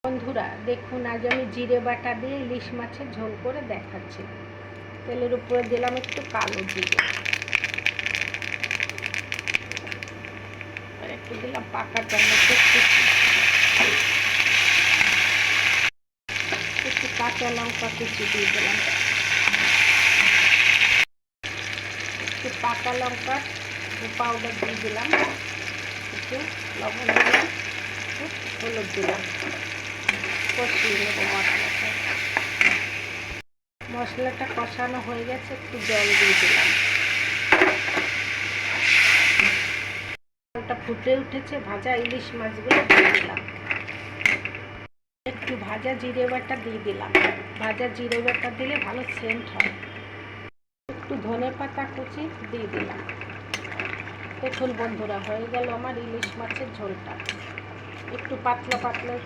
বন্ধুরা দেখুন, আজ আমি জিরে বাটা দিয়ে ইলিশ মাছের ঝোল করে দেখাচ্ছি। তেলের উপরে দিলাম একটু কালো জিরে, আর একটু দিলাম পাকা টমেটো কুচি, একটু কাঁচা লঙ্কা কুচি দিয়ে দিলাম, একটু পাকা লঙ্কা পাউডার দিয়ে দিলাম, একটু লবণ দিলাম, একটু হলুদ দিলাম, কষিয়ে নেব মশলাটা কষানো হয়ে গেছে, একটু জল দিয়ে দিলাম। জলটা ফুটে উঠেছে, ভাজা ইলিশ মাছগুলো দিয়ে দিলাম, একটু ভাজা জিরে বাটা দিয়ে দিলাম। ভাজা জিরে বাটা দিলে ভালো সেন্ট হয়। একটু ধনে পাতা কুচি দিয়ে দিলাম। দেখুন বন্ধুরা, হয়ে গেল আমার ইলিশ মাছের ঝোলটা। একটু পাতলা পাতলাই